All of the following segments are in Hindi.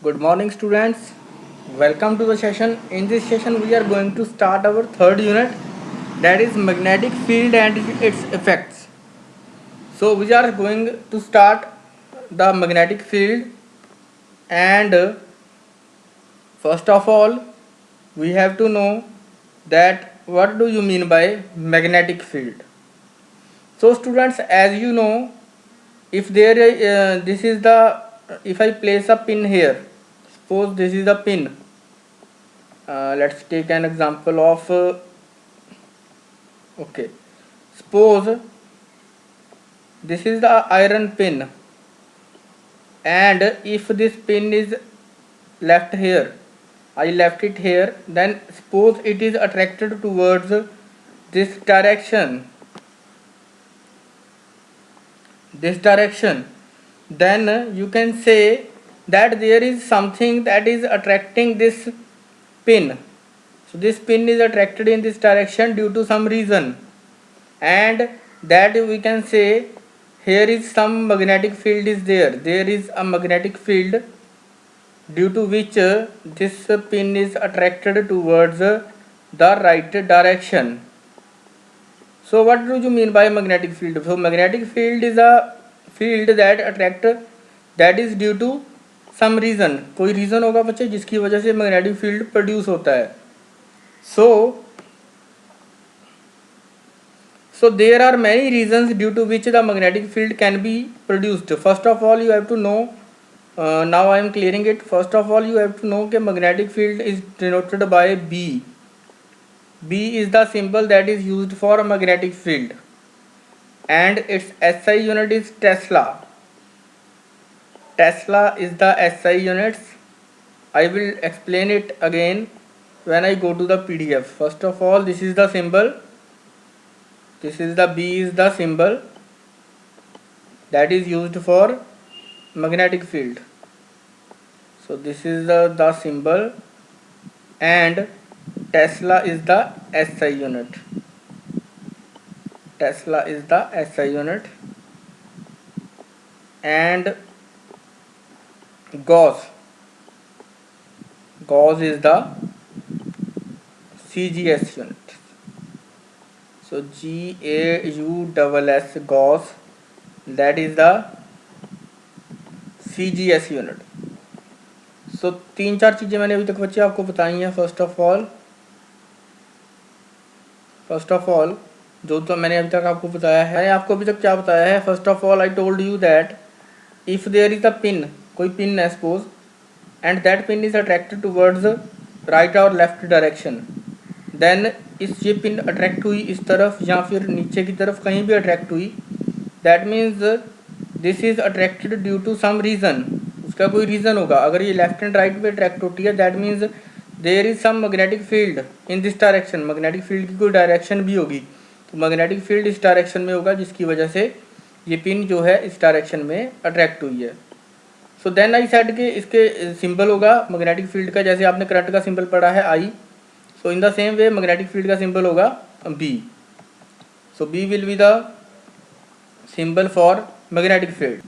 Good morning, students. Welcome to the session. In this session, we are going to start our third unit, that is magnetic field and its effects. So, we are going to start the magnetic field, and first of all, we have to know that what do you mean by magnetic field. So, students, as you know, if there this is the if I place a pin here, suppose this is the pin. Let's take an example of okay, suppose this is the iron pin, and if this pin is left here, I left it here, then suppose it is attracted towards this direction, then you can say that there is something that is attracting this pin. So this pin is attracted in this direction due to some reason, and that we can say here is some magnetic field is there is a magnetic field due to which this pin is attracted towards the right direction. So what do you mean by magnetic field? So magnetic field is a field that attract, that is due to some reason. कोई reason होगा बच्चे जिसकी वजह से magnetic field produce होता है. So there are many reasons due to which the magnetic field can be produced. First of all, you have to know. Now I am clearing it. First of all, you have to know that magnetic field is denoted by B. B is the symbol that is used for a magnetic field, and its SI unit is Tesla. Tesla is the SI units. I will explain it again when I go to the PDF. First of all, this is the symbol. This is the B is the symbol that is used for magnetic field. So this is the symbol, and Tesla is the SI unit. Tesla is the SI unit, and Gauss is the CGS unit. So GAUSS Gauss, that is the CGS unit. So तीन चार चीज़ें मैंने अभी तक बच्चे आपको बताई हैं. फर्स्ट ऑफ ऑल जो तो मैंने अभी तक आपको बताया है, मैंने आपको अभी तक क्या बताया है. First of all I told you that if there is a pin, कोई पिन है suppose, and that pin is attracted towards right और लेफ्ट डायरेक्शन, देन ये पिन अट्रैक्ट हुई इस तरफ या फिर नीचे की तरफ कहीं भी अट्रैक्ट हुई, that means this is attracted due to some reason. उसका कोई रीज़न होगा. अगर ये लेफ्ट एंड राइट पे अट्रैक्ट होती है, that means there is some magnetic field in this direction. Magnetic field की कोई डायरेक्शन भी होगी, तो मैग्नेटिक फील्ड इस डायरेक्शन में होगा जिसकी वजह से ये पिन जो है इस डायरेक्शन में अट्रैक्ट हुई है. सो देन आई सेड के इसके सिंबल होगा मैग्नेटिक फील्ड का, जैसे आपने करंट का सिंबल पढ़ा है I. So in the same way magnetic field का सिंबल होगा B. So B will be the symbol for magnetic field.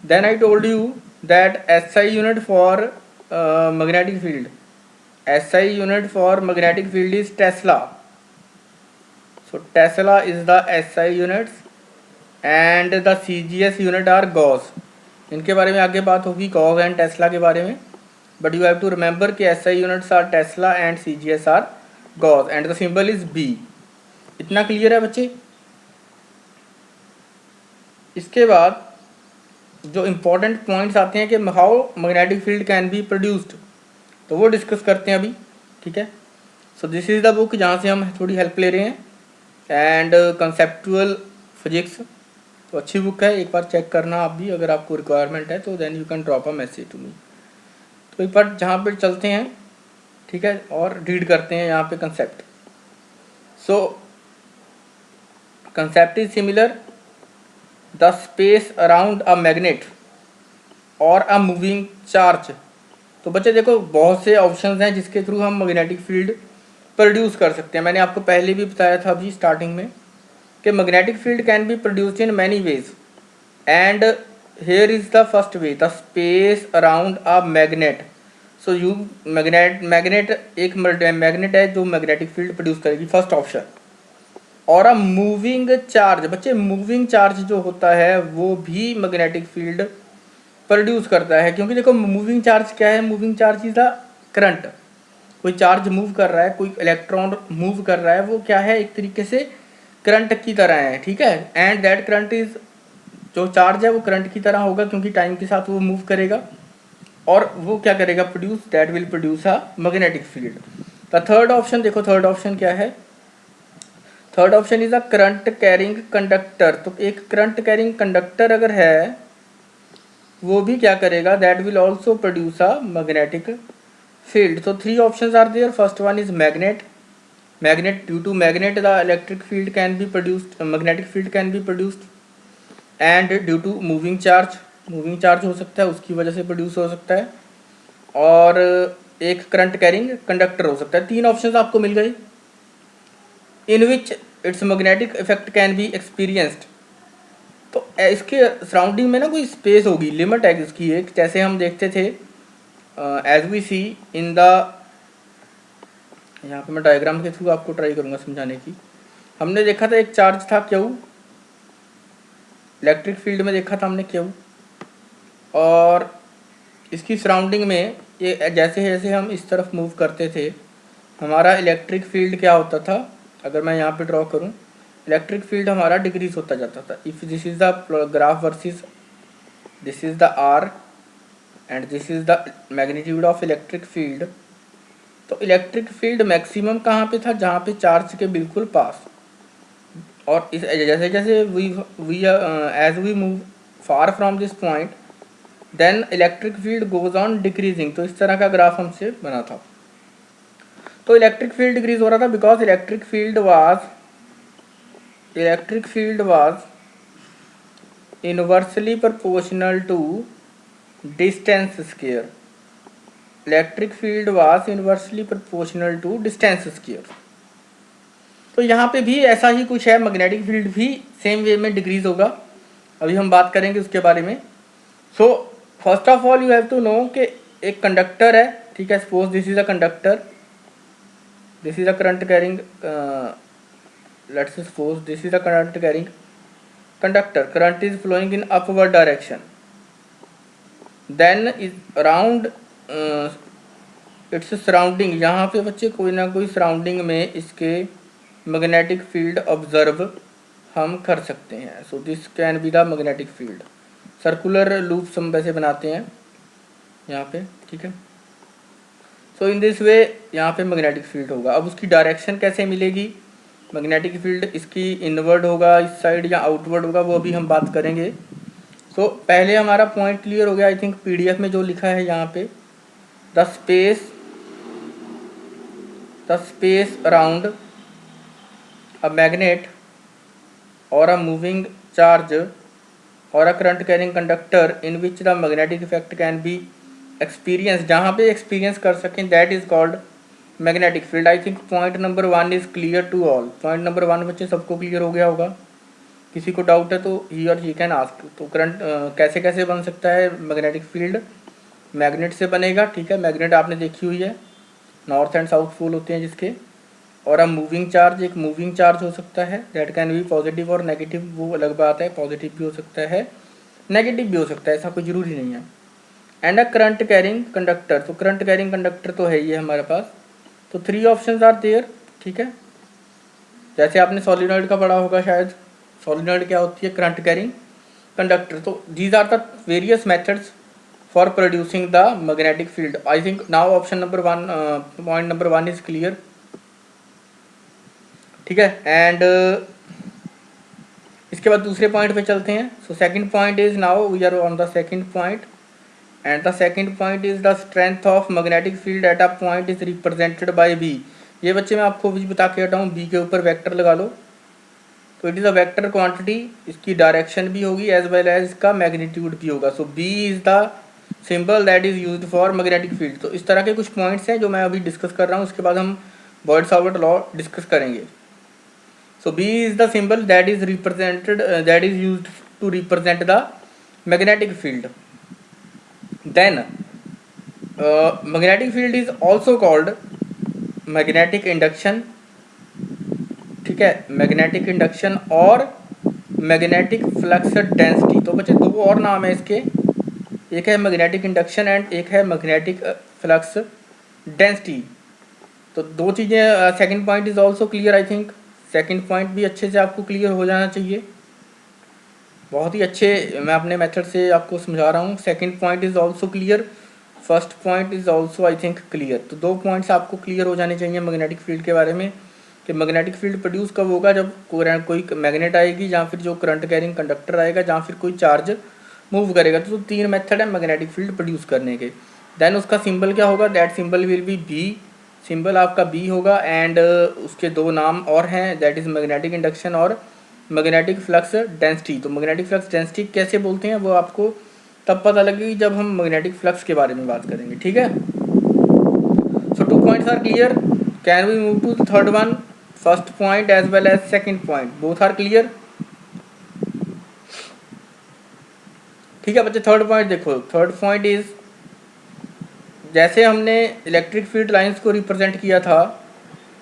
Then I told you that SI unit for magnetic field. SI unit for magnetic field is Tesla. So Tesla is the SI units, and the CGS unit are Gauss. इनके बारे में आगे बात होगी Gauss and Tesla के बारे में, but you have to remember कि SI units are Tesla and CGS are Gauss, and the symbol is B. इतना क्लियर है बच्चे. इसके बाद जो इम्पोर्टेंट पॉइंट्स आते हैं कि how magnetic field can be produced, तो वो डिस्कस करते हैं अभी. ठीक है. So this is the book जहाँ से हम थोड़ी हेल्प ले रहे हैं, एंड कंसेप्चुअल फिजिक्स. तो अच्छी बुक है, एक बार चेक करना आप भी, अगर आपको रिक्वायरमेंट है तो then you can drop a message to me. तो एक बार जहाँ पे चलते हैं, ठीक है, और रीड करते हैं यहाँ पे concept. So concept is similar, the space around a magnet और अ मूविंग चार्ज. तो बच्चे देखो बहुत से ऑप्शंस हैं जिसके थ्रू हम मैग्नेटिक फील्ड प्रोड्यूस कर सकते हैं. मैंने आपको पहले भी बताया था अभी स्टार्टिंग में कि magnetic field can be produced in many ways, and hair is the first way, the space around a magnet. So you magnet एक मैग्नेट है जो मैग्नेटिक फील्ड प्रोड्यूस करेगी, फर्स्ट ऑप्शन। और अ मूविंग चार्ज, बच्चे मूविंग चार्ज जो होता है वो भी मैग्नेटिक फील्ड प्रोड्यूस करता है, क्योंकि देखो मूविंग चार्ज क्या है, moving charge is the current. कोई चार्ज मूव कर रहा है, कोई इलेक्ट्रॉन मूव कर रहा है, वो क्या है, एक तरीके से करंट की तरह है, ठीक है। एंड दैट करंट इज, जो चार्ज है वो करंट की तरह होगा, क्योंकि टाइम के साथ वो मूव करेगा और वो क्या करेगा, produce, that will produce a magnetic field. The third option देखो, थर्ड ऑप्शन क्या है, third option is a current carrying conductor. तो एक करंट कैरिंग कंडक्टर अगर है वो भी क्या करेगा, that will also produce a magnetic field. So three options are there. First one is magnet. Magnet, due to magnet the electric field can be produced, magnetic field can be produced. And due to moving charge, moving charge हो सकता है, उसकी वजह से प्रोड्यूस हो सकता है। और एक करंट कैरिंग कंडक्टर हो सकता है। तीन ऑप्शंस आपको मिल गए, in which its magnetic effect can be experienced. तो इसके सराउंडिंग में ना कोई स्पेस होगी, लिमिट है इसकी एक, जैसे हम देखते थे as we see in the, यहाँ पे मैं डायग्राम के थ्रू आपको ट्राई करूँगा समझाने की। हमने देखा था एक चार्ज था क्यू, इलेक्ट्रिक फील्ड में देखा था हमने क्यू, और इसकी सराउंडिंग में ये जैसे जैसे हम इस तरफ मूव करते थे हमारा इलेक्ट्रिक फील्ड क्या होता था, अगर मैं यहाँ पे ड्रॉ करूँ, इलेक्ट्रिक फील्ड हमारा डिक्रीज होता जाता था। If this is the graph versus this is the r and this is the magnitude of electric field, तो इलेक्ट्रिक फील्ड मैक्सिमम कहाँ पे था, जहाँ पे चार्ज के बिल्कुल पास। और इस जैसे जैसे we as we move far from this point then electric field goes on decreasing. तो इस तरह का ग्राफ हमसे बना था। तो इलेक्ट्रिक फील्ड डिक्रीज हो रहा था because electric field was inversely proportional to distance square. Electric field was inversely proportional to distance square. तो यहाँ पे भी ऐसा ही कुछ है, मैग्नेटिक फील्ड भी सेम वे में डिक्रीज होगा, अभी हम बात करेंगे उसके बारे में। So first of all you have to know कि एक कंडक्टर है, ठीक है, suppose this is a conductor, this is a current carrying, let's suppose this is a current carrying conductor, current is flowing in upward direction, then is around its surrounding, यहाँ पे बच्चे कोई ना कोई सराउंडिंग में इसके मैग्नेटिक फील्ड ऑब्जर्व हम कर सकते हैं। So this can be the magnetic field. Circular loops हम वैसे बनाते हैं यहाँ पे, ठीक है। सो इन दिस वे यहाँ पे मैग्नेटिक फील्ड होगा। अब उसकी डायरेक्शन कैसे मिलेगी, मैग्नेटिक फील्ड इसकी इनवर्ड होगा इस साइड या आउटवर्ड होगा, वो अभी हम बात करेंगे। सो पहले हमारा पॉइंट क्लियर हो गया, आई थिंक पीडीएफ में जो लिखा है यहाँ पे, the space around a magnet or a moving charge or a current carrying conductor in which the magnetic effect can be experienced, जहाँ पे experience कर सकें, that is called magnetic field। I think point number 1 is clear to all। point number 1 बच्चे सबको क्लियर हो गया होगा, किसी को डाउट है तो he or she can ask। तो करंट कैसे कैसे बन सकता है मैग्नेटिक फील्ड, मैग्नेट से बनेगा, ठीक है। मैग्नेट आपने देखी हुई है, नॉर्थ एंड साउथ पोल होते हैं जिसके। और अब मूविंग चार्ज, एक मूविंग चार्ज हो सकता है, दैट कैन बी पॉजिटिव और नेगेटिव, वो अलग बात है, पॉजिटिव भी हो सकता है नेगेटिव भी हो सकता है, ऐसा कोई ज़रूरी नहीं है। And a current carrying conductor, तो करंट कैरिंग कंडक्टर तो है ही है हमारे पास। तो थ्री ऑप्शंस आर देयर, ठीक है। जैसे आपने सोलिनॉइड का पढ़ा होगा शायद, सोलिनॉइड क्या होती है, करंट कैरिंग कंडक्टर। तो these are the various methods for producing the magnetic field. I think now option number 1, point number 1 is clear, ठीक है। एंड इसके बाद दूसरे पॉइंट पे चलते हैं। So second point is, now we are on the second point, and the second point is the strength of magnetic field at a point is represented by B. ये बच्चे मैं आपको भी बता के हटा हूँ, बी के ऊपर वेक्टर लगा लो, तो it is a vector quantity, इसकी डायरेक्शन भी होगी एज वेल एज इसका मैग्नीट्यूड भी होगा। So B is the symbol that is used for magnetic field. तो इस तरह के कुछ पॉइंट्स हैं जो मैं अभी डिस्कस कर रहा हूँ, उसके बाद हम बॉयड-सावर्ट लॉ डिस्कस करेंगे। So B is the symbol that is represented that is used to represent the magnetic field. Then magnetic field is also called magnetic induction, ठीक है, मैग्नेटिक इंडक्शन और मैग्नेटिक फ्लक्स डेंसिटी। तो बच्चे दो और नाम है इसके, एक है मैग्नेटिक इंडक्शन एंड एक है मैग्नेटिक फ्लक्स डेंसिटी। तो दो चीज़ें, second point is also clear, I think second point भी अच्छे से आपको क्लियर हो जाना चाहिए। बहुत ही अच्छे मैं अपने मेथड से आपको समझा रहा हूँ। Second point is also clear, first point is also I think clear. तो दो पॉइंट्स आपको क्लियर हो जाने चाहिए मैग्नेटिक फील्ड के बारे में, कि मैग्नेटिक फील्ड प्रोड्यूस कब होगा, जब कोई मैग्नेट आएगी, या फिर जो करंट कैरिंग कंडक्टर आएगा, या फिर कोई चार्ज मूव करेगा। तो तीन मेथड है मैग्नेटिक फील्ड प्रोड्यूस करने के। देन उसका सिंबल क्या होगा, that symbol will be B, symbol आपका बी होगा। एंड उसके दो नाम और हैं, दैट इज़ मैग्नेटिक इंडक्शन और मैग्नेटिक फ्लक्स डेंसिटी। तो मैग्नेटिक फ्लक्स डेंसिटी कैसे बोलते हैं वो आपको तब पता लगेगी जब हम मैग्नेटिक फ्लक्स के बारे में बात करेंगे, ठीक है। So 2 points are clear, can we move to the third one, first point as well as second point, both are clear, ठीक है बच्चे। थर्ड पॉइंट देखो, थर्ड पॉइंट इज, जैसे हमने इलेक्ट्रिक फील्ड लाइंस को रिप्रेजेंट किया था,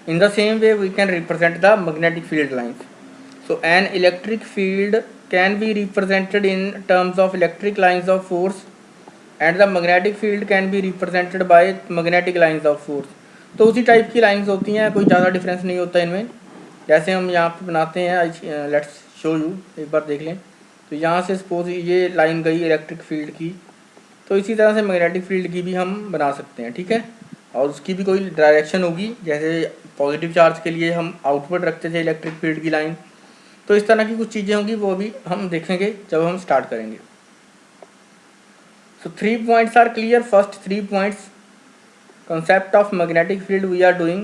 in the same way we can represent the magnetic field lines. So an electric field can be represented in terms of electric lines of force and the magnetic field can be represented by magnetic lines of force। तो उसी टाइप की लाइंस होती हैं, कोई ज़्यादा डिफरेंस नहीं होता इनमें। जैसे हम यहाँ पे बनाते हैं, लेट्स शो यू, एक बार देख लें। तो यहाँ से सपोज ये लाइन गई इलेक्ट्रिक फील्ड की, तो इसी तरह से मैग्नेटिक फील्ड की भी हम बना सकते हैं, ठीक है। और उसकी भी कोई डायरेक्शन होगी, जैसे पॉजिटिव चार्ज के लिए हम आउटवर्ड रखते थे इलेक्ट्रिक फील्ड की लाइन, तो इस तरह की कुछ चीज़ें होंगी, वो भी हम देखेंगे जब हम स्टार्ट करेंगे। So 3 points are clear, first 3 points concept of magnetic field we are doing,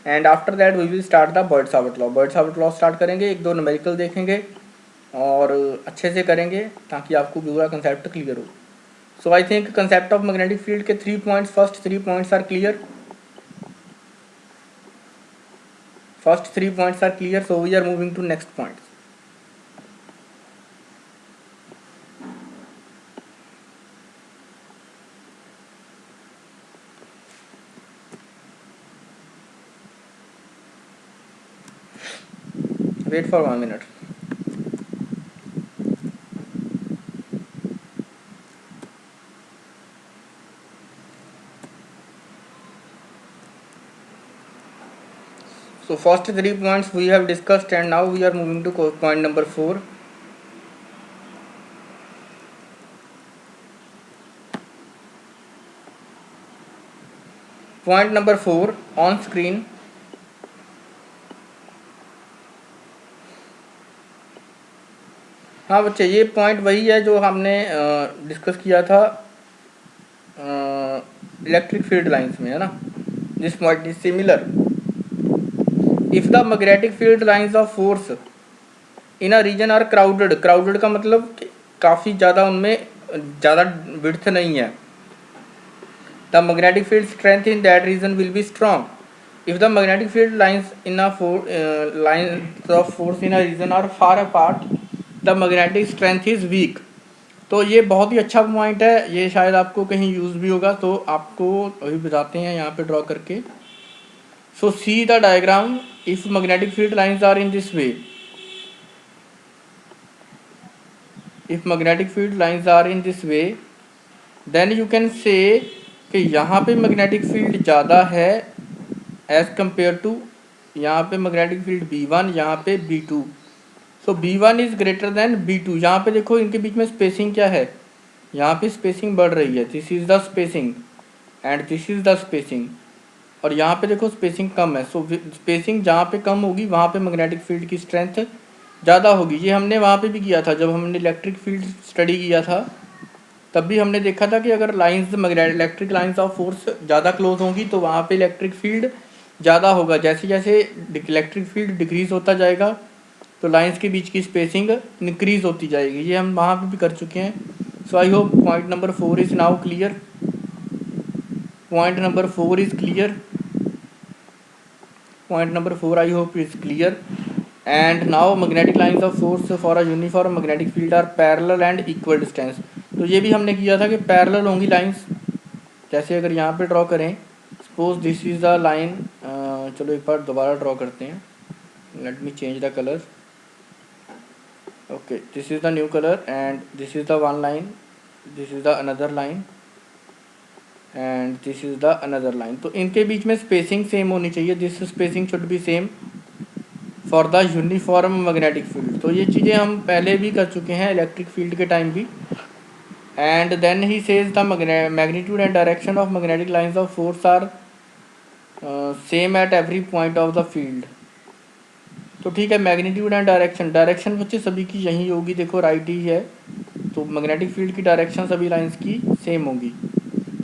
and after that we will start the bird-Savart law. Bird-Savart law start करेंगे, एक दो न्यूमेरिकल देखेंगे और अच्छे से करेंगे ताकि आपको पूरा कंसेप्ट क्लियर हो। So I think concept of magnetic field के 3 points, first 3 points are clear, first 3 points are clear. So we are moving to next point. Wait for 1 minute. So first 3 points we have discussed, and now we are moving to point number 4. Point number 4 on screen. हाँ बच्चे, ये पॉइंट वही है जो हमने डिस्कस किया था इलेक्ट्रिक फील्ड लाइंस में, है ना। This point is similar if the magnetic field lines of force in a region are crowded. Crowded का मतलब काफ़ी ज़्यादा, उनमें ज़्यादा विड्थ नहीं है। The magnetic field strength in that region will be strong if the magnetic field lines in a lines of force in a region are far apart the magnetic strength is weak. तो ये बहुत ही अच्छा पॉइंट है, ये शायद आपको कहीं यूज़ भी होगा, तो आपको अभी बताते हैं यहाँ पे ड्रॉ करके। So see the diagram, if magnetic field lines are in this way, if magnetic field lines are in this way, then you can say कि यहाँ पे मैग्नेटिक फील्ड ज़्यादा है एज़ कम्पेयर टू यहाँ पे मैग्नेटिक फील्ड B1, यहाँ पे B2। So B1 is greater than B2। यहाँ पे देखो इनके बीच में स्पेसिंग क्या है, यहाँ पे स्पेसिंग बढ़ रही है, this is the spacing and this is the spacing. और यहाँ पे देखो स्पेसिंग कम है। सो स्पेसिंग जहाँ पे कम होगी वहाँ पे मैग्नेटिक फील्ड की स्ट्रेंथ ज़्यादा होगी। ये हमने वहाँ पे भी किया था, जब हमने इलेक्ट्रिक फील्ड स्टडी किया था तब भी हमने देखा था कि अगर lines electric lines of force ज़्यादा क्लोज होंगी तो वहाँ पे इलेक्ट्रिक फील्ड ज़्यादा होगा। जैसे जैसे इलेक्ट्रिक फील्ड डिक्रीज़ होता जाएगा तो लाइंस के बीच की स्पेसिंग इंक्रीज़ होती जाएगी। ये हम वहाँ पे भी कर चुके हैं। So I hope point number 4 is now clear. Point number 4 is clear. Point number 4 I hope is clear. And now magnetic lines of force for a uniform magnetic field are parallel and equal distance. तो ये भी हमने किया था कि पैरेलल होंगी लाइंस, जैसे अगर यहाँ पे ड्रॉ करें, suppose this is the line, चलो एक बार दोबारा ड्रॉ करते हैं, let me change the colour. Okay, this is the new colour and this is the one line, this is the another line and this is the another line. तो इनके बीच में स्पेसिंग सेम होनी चाहिए, this spacing should be same for the uniform magnetic field. तो ये चीज़ें हम पहले भी कर चुके हैं इलेक्ट्रिक फील्ड के टाइम भी। And then he says the magnitude and direction of magnetic lines of force are same at every point of the field. तो ठीक है, मैग्नीट्यूड एंड डायरेक्शन बच्चे सभी की यही होगी, देखो राइट ही है, तो मैग्नेटिक फील्ड की डायरेक्शन सभी लाइंस की सेम होगी।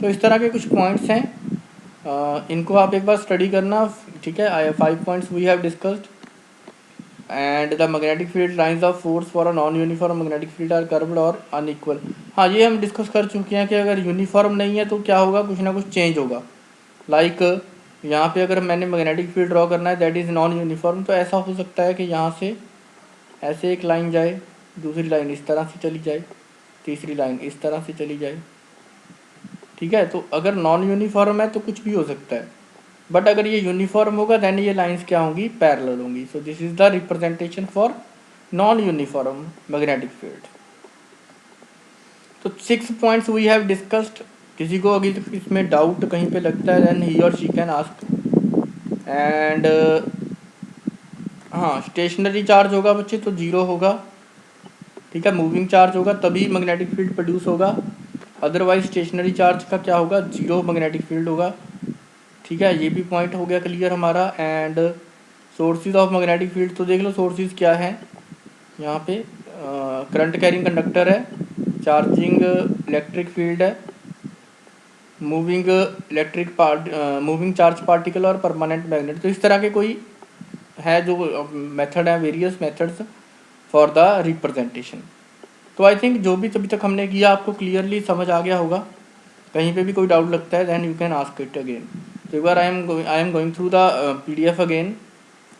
तो इस तरह के कुछ पॉइंट्स हैं, इनको आप एक बार स्टडी करना, ठीक है। 5 points we have discussed and the magnetic field lines of force for a non uniform magnetic field are curved और अनइक्वल। हाँ, ये हम डिस्कस कर चुके हैं कि अगर यूनिफॉर्म नहीं है तो क्या होगा, कुछ ना कुछ चेंज होगा। लाइक यहाँ पे अगर मैंने मैग्नेटिक फील्ड ड्रॉ करना है दैट इज़ नॉन यूनिफॉर्म, तो ऐसा हो सकता है कि यहाँ से ऐसे एक लाइन जाए, दूसरी लाइन इस तरह से चली जाए, तीसरी लाइन इस तरह से चली जाए, ठीक है। तो अगर नॉन यूनिफॉर्म है तो कुछ भी हो सकता है, बट अगर ये यूनिफॉर्म होगा देन ये लाइंस क्या होंगी, पैरेलल होंगी। सो this is the representation for non uniform magnetic field. तो 6 पॉइंट्स वी हैव डिस्कस्ड। किसी को अगर इसमें डाउट कहीं पे लगता है देन ही और शी कैन आस्क। एंड हाँ, स्टेशनरी चार्ज होगा बच्चे तो जीरो होगा, ठीक है। मूविंग चार्ज होगा तभी मैग्नेटिक फील्ड प्रोड्यूस होगा, अदरवाइज स्टेशनरी चार्ज का क्या होगा, जीरो मैग्नेटिक फील्ड होगा, ठीक है। ये भी पॉइंट हो गया क्लियर हमारा। And sources of magnetic field, तो देख लो सोर्सेज क्या है यहाँ पे, करंट कैरिंग कंडक्टर है, चार्जिंग इलेक्ट्रिक फील्ड है, मूविंग मूविंग चार्ज पार्टिकल और परमानेंट मैग्नेट। तो इस तरह के कोई है जो मेथड है, various methods for the representation. तो आई थिंक जो भी अभी तक हमने किया आपको क्लियरली समझ आ गया होगा। कहीं पे भी कोई डाउट लगता है then you can ask it again. तो एक बार I am going through the PDF again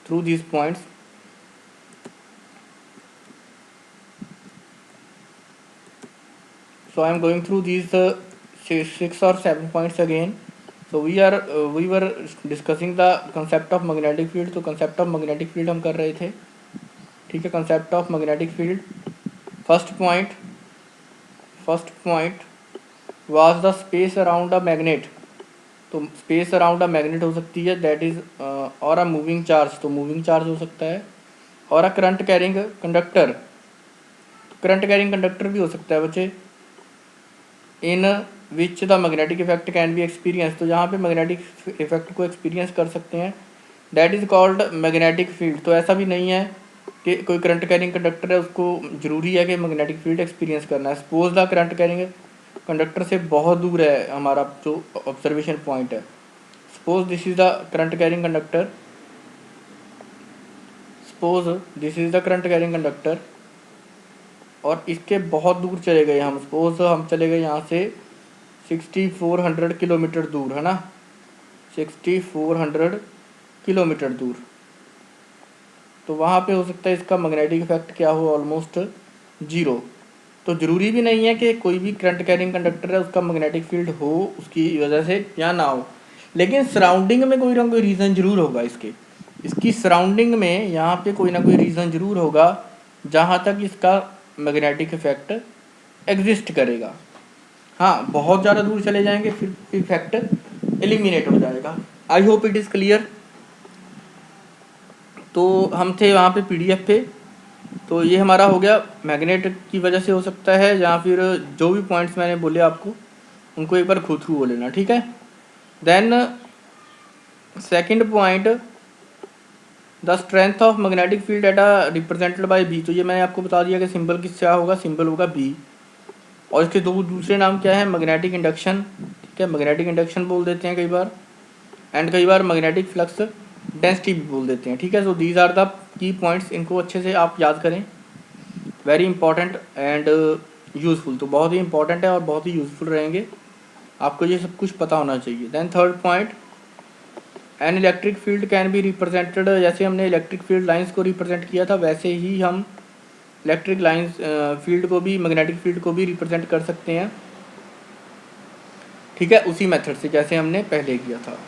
through these points. So I am going through these 6 or 7 points again. So we were discussing the concept of magnetic field. तो concept of magnetic field हम कर रहे थे, ठीक है। concept of magnetic field, first point was the space around a magnet। तो space around a magnet हो सकती है, that is और a moving charge, तो moving charge हो सकता है, और a current carrying conductor, current carrying conductor भी हो सकता है बच्चे, in which the magnetic effect can be experience. तो जहाँ पे मैग्नेटिक इफेक्ट को एक्सपीरियंस कर सकते हैं that is called magnetic field. तो ऐसा भी नहीं है कि कोई करंट कैरिंग कंडक्टर है उसको ज़रूरी है कि मैग्नेटिक फील्ड एक्सपीरियंस करना है। Suppose the current carrying conductor से बहुत दूर है हमारा जो ऑब्जर्वेशन पॉइंट है, suppose this is the current carrying conductor, suppose this is the current carrying conductor, और इसके बहुत दूर चले गए हम, सपोज हम चले गए यहाँ से 6400 किलोमीटर दूर, है ना, 6400 किलोमीटर दूर। तो वहाँ पे हो सकता है इसका मैग्नेटिक इफेक्ट क्या हो, ऑलमोस्ट जीरो। तो ज़रूरी भी नहीं है कि कोई भी करंट कैरिंग कंडक्टर है उसका मैग्नेटिक फील्ड हो उसकी वजह से या ना हो, लेकिन सराउंडिंग में कोई ना कोई रीज़न ज़रूर होगा इसकी सराउंडिंग में यहाँ पे कोई ना कोई रीज़न ज़रूर होगा जहाँ तक इसका मैग्नेटिक इफेक्ट एग्जिस्ट करेगा। हाँ, बहुत ज़्यादा दूर चले जाएंगे फिर इफेक्ट एलिमिनेट हो जाएगा। आई होप इट इज़ क्लियर। तो हम थे वहाँ पे PDF पे, तो ये हमारा हो गया मैग्नेट की वजह से हो सकता है, या फिर जो भी पॉइंट्स मैंने बोले आपको उनको एक बार खुद थ्रू हो लेना, ठीक है। Then second point, the strength of magnetic field data represented by B। तो ये मैंने आपको बता दिया कि सिंबल किससे होगा, सिंबल होगा B, और इसके दूसरे नाम क्या है, मैग्नेटिक इंडक्शन, ठीक है। मैग्नेटिक इंडक्शन बोल देते हैं कई बार, एंड कई बार मैग्नेटिक फ्लक्स डेंसिटी भी बोल देते हैं, ठीक है। So these are the key points, इनको अच्छे से आप याद करें, वेरी इंपॉर्टेंट एंड यूज़फुल। तो बहुत ही इंपॉर्टेंट है और बहुत ही यूज़फुल रहेंगे, आपको ये सब कुछ पता होना चाहिए। Then third point, an electric field can be represented, जैसे हमने इलेक्ट्रिक फील्ड लाइंस को रिप्रेजेंट किया था वैसे ही हम इलेक्ट्रिक लाइंस फील्ड को भी, मैग्नेटिक फील्ड को भी रिप्रेजेंट कर सकते हैं, ठीक है, उसी मेथड से जैसे हमने पहले किया था।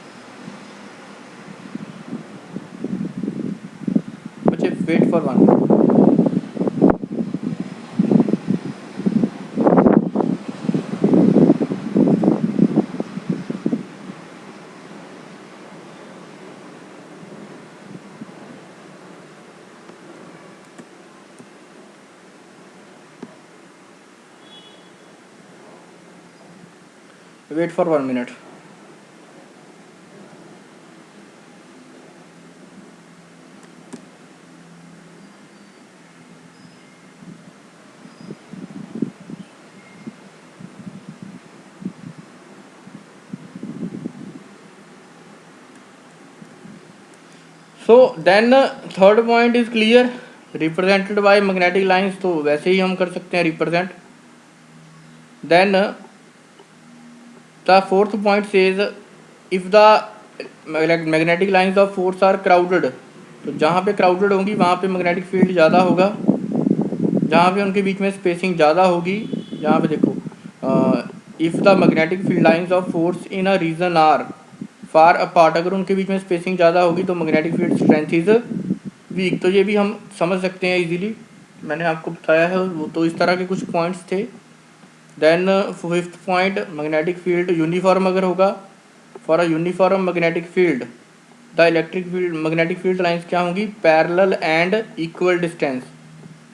बच्चे wait for 1 minute. Wait for 1 minute. So then third point is clear, represented by magnetic lines, तो वैसे ही हम कर सकते हैं represent. Then the fourth point says if the magnetic lines of force are crowded, तो जहाँ पे क्राउडेड होंगी वहाँ पे मैग्नेटिक फील्ड ज़्यादा होगा, जहाँ पे उनके बीच में स्पेसिंग ज़्यादा होगी। यहाँ पे देखो, if the magnetic field lines of force in a region are far apart, अगर उनके बीच में स्पेसिंग ज़्यादा होगी तो magnetic field strength is weak. तो ये भी हम समझ सकते हैं इजीली, मैंने आपको बताया है वो, तो इस तरह के कुछ पॉइंट्स थे। Then fifth point, magnetic field uniform अगर होगा, for a uniform magnetic field the electric field magnetic field lines क्या होंगी, पैरेलल एंड इक्वल डिस्टेंस,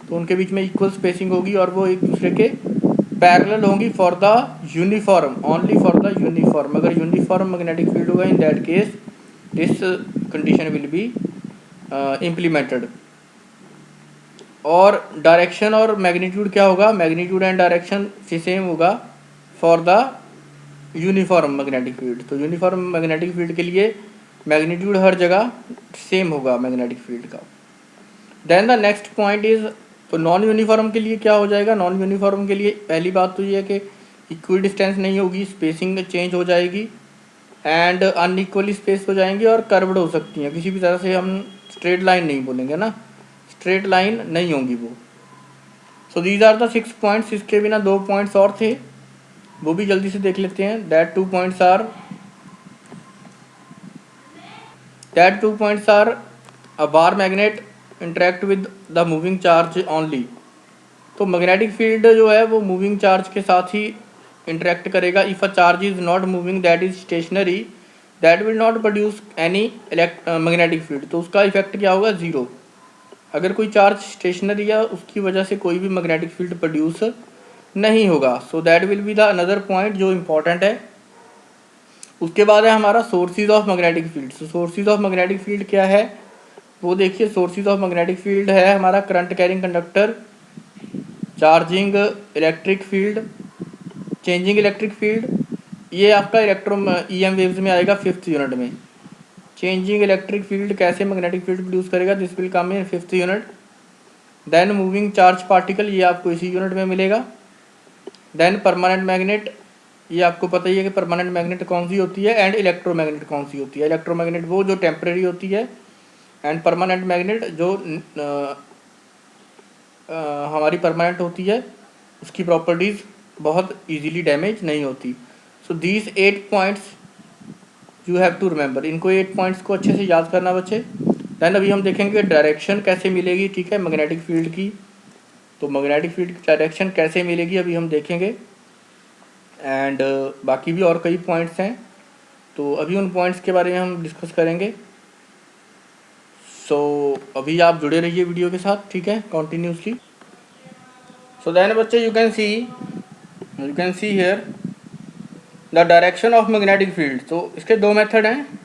तो उनके बीच में इक्वल स्पेसिंग होगी और वो एक दूसरे के पैरेलल होंगी for the uniform, only for the uniform. अगर यूनिफॉर्म मैग्नेटिक फील्ड होगा in that case this condition will be implemented. और डायरेक्शन और मैग्नीट्यूड क्या होगा, मैग्नीट्यूड एंड डायरेक्शन सेम होगा for the uniform magnetic field. तो यूनिफॉर्म मैग्नेटिक फील्ड के लिए मैग्नीट्यूड हर जगह सेम होगा मैग्नेटिक फील्ड का। Then the next point is, तो नॉन यूनिफॉर्म के लिए क्या हो जाएगा, नॉन यूनिफॉर्म के लिए पहली बात तो ये है कि इक्वल डिस्टेंस नहीं होगी, स्पेसिंग चेंज हो जाएगी एंड अनइक्वली स्पेस हो जाएंगी और कर्व्ड हो सकती हैं, किसी भी तरह से हम स्ट्रेट लाइन नहीं बोलेंगे ना, स्ट्रेट लाइन नहीं होंगी वो। So these are the 6 points. इसके बिना 2 पॉइंट्स और थे, वो भी जल्दी से देख लेते हैं। That two points are a bar magnet interact with the moving charge only. तो मैग्नेटिक फील्ड जो है वो मूविंग चार्ज के साथ ही इंटरेक्ट करेगा। If a charge is not moving that is stationary that will not produce any magnetic field, तो उसका इफेक्ट क्या होगा, ज़ीरो। अगर कोई चार्ज स्टेशनरी है उसकी वजह से कोई भी मैग्नेटिक फील्ड प्रोड्यूस नहीं होगा। So that will be the another point जो इम्पोर्टेंट है। उसके बाद है हमारा sources of magnetic field. Sources of magnetic field क्या है वो देखिए। सोर्सेज ऑफ मैग्नेटिक फील्ड है हमारा current carrying conductor, charging electric field, changing electric field, ये आपका इलेक्ट्रो EM वेव्स में आएगा 5th यूनिट में। चेंजिंग इलेक्ट्रिक फील्ड कैसे मैग्नेटिक फील्ड प्रोड्यूस करेगा, this will come in 5th unit. Then moving charge particle, ये आपको इसी यूनिट में मिलेगा। देन परमानेंट मैग्नेट, ये आपको पता ही है कि परमानेंट मैग्नेट कौन सी होती है एंड इलेक्ट्रोमैग्नेट कौन सी होती है। इलेक्ट्रोमैग्नेट वो जो टेम्परेरी होती है एंड परमानेंट मैग्नेट जो हमारी परमानेंट होती है, उसकी प्रॉपर्टीज़ बहुत इजीली डैमेज नहीं होती। So these 8 points you have to remember, इनको 8 पॉइंट्स को अच्छे से याद करना बच्चे। दैन अभी हम देखेंगे डायरेक्शन कैसे मिलेगी, ठीक है, मैग्नेटिक फील्ड की। तो मैग्नेटिक फील्ड की डायरेक्शन कैसे मिलेगी अभी हम देखेंगे एंड बाकी भी और कई पॉइंट्स हैं, तो अभी उन पॉइंट्स के बारे में हम डिस्कस करेंगे। सो अभी आप जुड़े रहिए वीडियो के साथ, ठीक है, कॉन्टीन्यूसली। सो देन बच्चे you can see here the direction of magnetic field. तो इसके 2 मेथड हैं।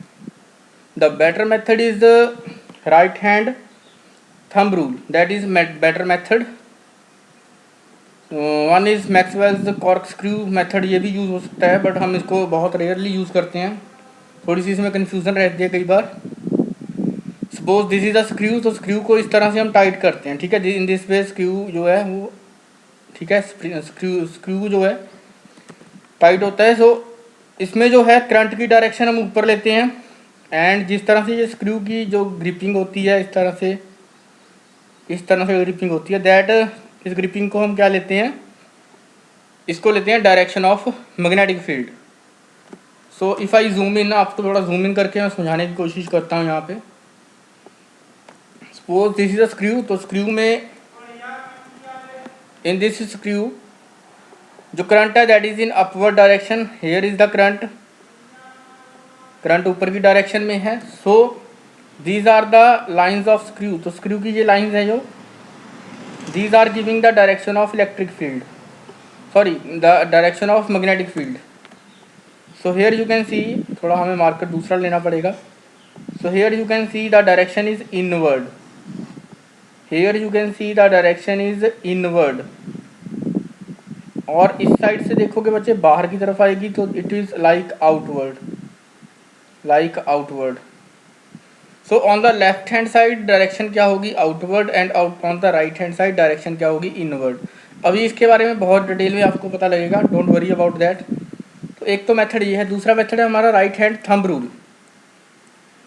The better method is the right hand thumb rule, that is better method. One is Maxwell's cork screw method, ये भी यूज़ हो सकता है बट हम इसको बहुत रेयरली यूज़ करते हैं, थोड़ी सी इसमें कन्फ्यूज़न रहती है कई बार। Suppose this is a screw, तो स्क्रू को इस तरह से हम टाइट करते हैं, ठीक है, इन दिस वे स्क्रू जो है वो, ठीक है, स्क्रू जो है टाइट होता है। सो इसमें जो है करंट की डायरेक्शन हम ऊपर लेते हैं एंड जिस तरह से ये स्क्रू की जो ग्रिपिंग होती है इस तरह से ग्रिपिंग होती है, दैट इस ग्रिपिंग को हम क्या लेते हैं, इसको लेते हैं direction of magnetic field. So if I zoom इन, आपको थोड़ा जूम इन करके मैं समझाने की कोशिश करता हूँ यहाँ पे। Suppose this is a screw, तो स्क्रू में, इन दिस स्क्रू जो करंट है that is in upward direction, here is the current, current ऊपर की डायरेक्शन में है। So these are the lines of screw, तो स्क्रू की ये लाइन्स हैं जो, these are giving the direction of electric field, sorry the direction of magnetic field. So here you can see, थोड़ा हमें मार्कर दूसरा लेना पड़ेगा। So here you can see the direction is inward, here you can see the direction is inward. और इस साइड से देखोगे बच्चे बाहर की तरफ आएगी तो it is like outward, like outward. So on the left hand side direction क्या होगी, outward, and out on the right hand side direction क्या होगी, इनवर्ड। अभी इसके बारे में बहुत डिटेल में आपको पता लगेगा, डोंट वरी अबाउट दैट। तो एक तो मेथड ये है, दूसरा मेथड है हमारा राइट हैंड थंब रूल।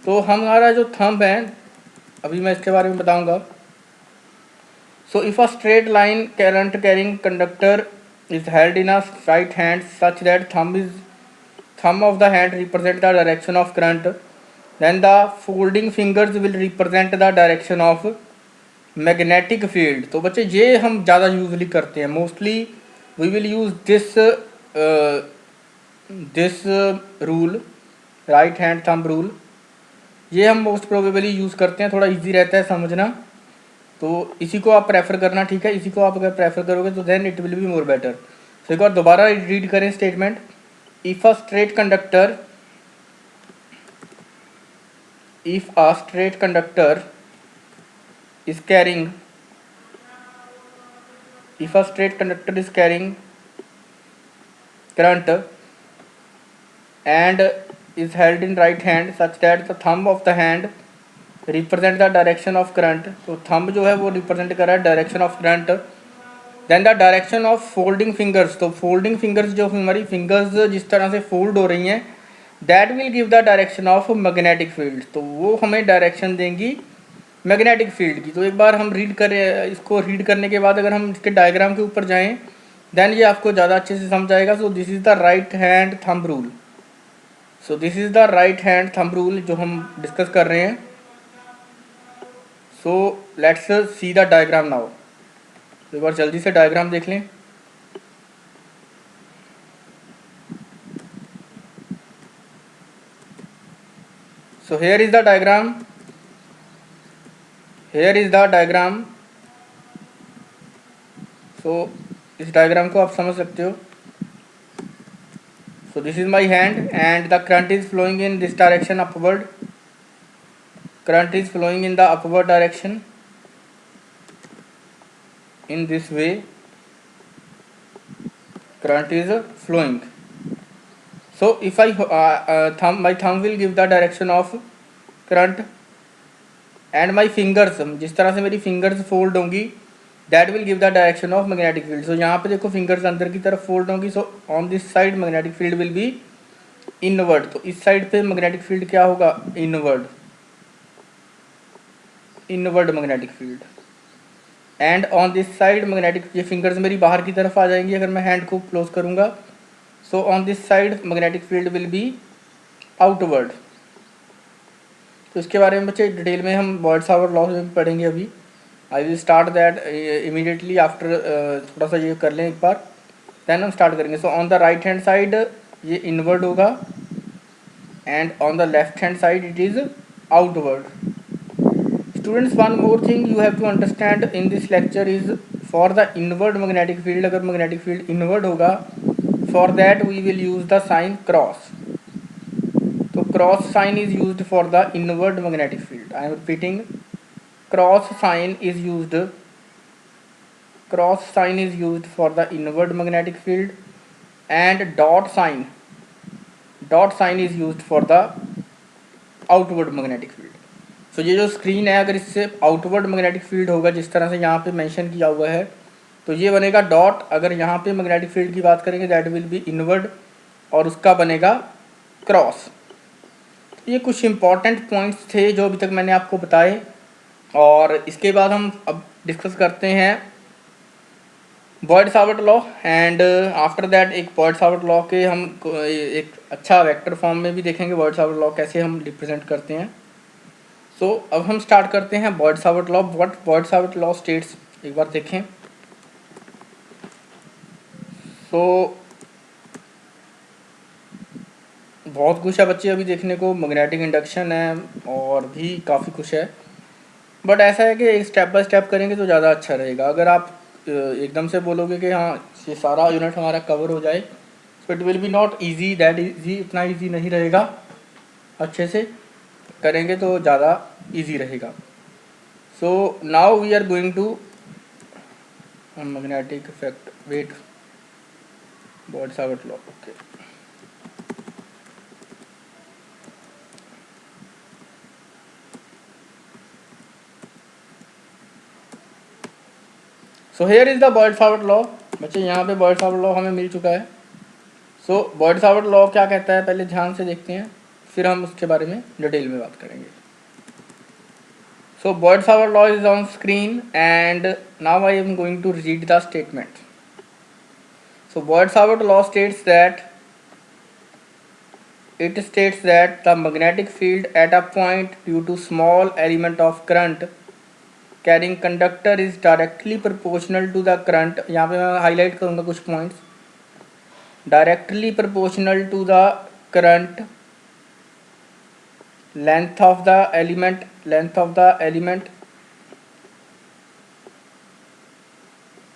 तो हमारा जो थंब है, अभी मैं इसके बारे में बताऊंगा। So if a straight line current carrying conductor is held in a right hand such that thumb of the hand represent the direction of current, then the folding fingers will represent the direction of magnetic field। तो बच्चे ये हम ज़्यादा यूजली करते हैं, mostly we will use this rule, right hand thumb rule. ये हम मोस्ट प्रोबेबली यूज़ करते हैं, थोड़ा इजी रहता है समझना, तो इसी को आप प्रेफर करना, ठीक है। इसी को आप अगर प्रेफर करोगे तो then it will be more better. तो एक बार दोबारा रीड करें statement. If a straight conductor, if a straight conductor is carrying, if a straight conductor is carrying current and is held in right hand such that the thumb of the hand represent the direction of current। तो thumb जो है वो represent कर रहा है direction of current। then the direction of folding fingers, तो folding fingers जो हमारी fingers जिस तरह से fold हो रही हैं, that will give the direction of magnetic field, तो वो हमें direction देंगी मैग्नेटिक फील्ड की। तो एक बार हम रीड करें, इसको रीड करने के बाद अगर हम इसके डायग्राम के ऊपर जाएं देन ये आपको ज़्यादा अच्छे से समझ आएगा। So this is the right hand thumb rule, so this is the right hand thumb rule जो हम डिस्कस कर रहे हैं। So let's see the diagram now. एक बार जल्दी से डायग्राम देख लें। So here is the diagram, here is the diagram. So इस डायग्राम को आप समझ सकते हो। So this is my hand and the current is flowing in this direction upward, current is flowing in the upward direction in this way, current is flowing। So if I my thumb will give the direction of current and my fingers, जिस तरह से मेरी fingers fold होंगी that will give the direction of magnetic field। so यहाँ पे देखो fingers अंदर की तरफ fold होंगी, so on this side magnetic field will be inward। तो इस साइड पे magnetic field क्या होगा, inward, inward magnetic field। And on this side magnetic, ये फिंगर्स मेरी बाहर की तरफ आ जाएंगी अगर मैं हैंड को क्लोज करूँगा। So on this side magnetic field will be outward. तो इसके बारे में बच्चे डिटेल में हम बॉयड-सावर्त लॉ में पढ़ेंगे अभी। I will start that immediately after, थोड़ा सा ये कर लें एक बार, देन हम स्टार्ट करेंगे। So on the right hand side ये इनवर्ड होगा and on the left hand side it is outward. Students, one more thing you have to understand in this lecture is for the inward magnetic field, अगर magnetic field inward होगा, for that we will use the sign cross। तो cross sign is used for the inward magnetic field। I am repeating, cross sign is used, cross sign is used for the inward magnetic field and dot sign is used for the outward magnetic field। तो ये जो स्क्रीन है अगर इससे आउटवर्ड मैग्नेटिक फील्ड होगा जिस तरह से यहाँ पे मेंशन किया हुआ है तो ये बनेगा डॉट। अगर यहाँ पे मैग्नेटिक फील्ड की बात करेंगे दैट विल बी इनवर्ड और उसका बनेगा क्रॉस। ये कुछ इंपॉर्टेंट पॉइंट्स थे जो अभी तक मैंने आपको बताए और इसके बाद हम अब डिस्कस करते हैं Biot Savart law and after that एक बॉयड सावर्ट लॉ के हम एक अच्छा वेक्टर फॉर्म में भी देखेंगे बॉयड सावर्ट लॉ कैसे हम रिप्रेजेंट करते हैं। सो अब हम स्टार्ट करते हैं Biot Savart law. What Biot Savart law states, एक बार देखें। सो बहुत कुछ है बच्चे अभी देखने को, मैग्नेटिक इंडक्शन है और भी काफ़ी कुछ है, बट ऐसा है कि स्टेप बाय स्टेप करेंगे तो ज़्यादा अच्छा रहेगा। अगर आप एकदम से बोलोगे कि हाँ ये सारा यूनिट हमारा कवर हो जाए, तो it will be not easy, that easy, इतना ईजी नहीं रहेगा। अच्छे से करेंगे तो ज़्यादा ईजी रहेगा। So now we are going to magnetic effect, wait, Biot Savart law. Okay, so here is the Biot Savart law. बच्चे यहाँ पे बॉयड सावर्ट लॉ हमें मिल चुका है। सो बॉयड सावर्ट लॉ क्या कहता है पहले ध्यान से देखते हैं, फिर हम उसके बारे में डिटेल में बात करेंगे। So Biot Savart law is on screen and now I am going to read the statement. So Biot Savart law states that the magnetic field at a point due to small element of current carrying conductor is directly proportional to the current, यहाँ पे मैं हाईलाइट करूँगा कुछ points, directly proportional to the current length of the element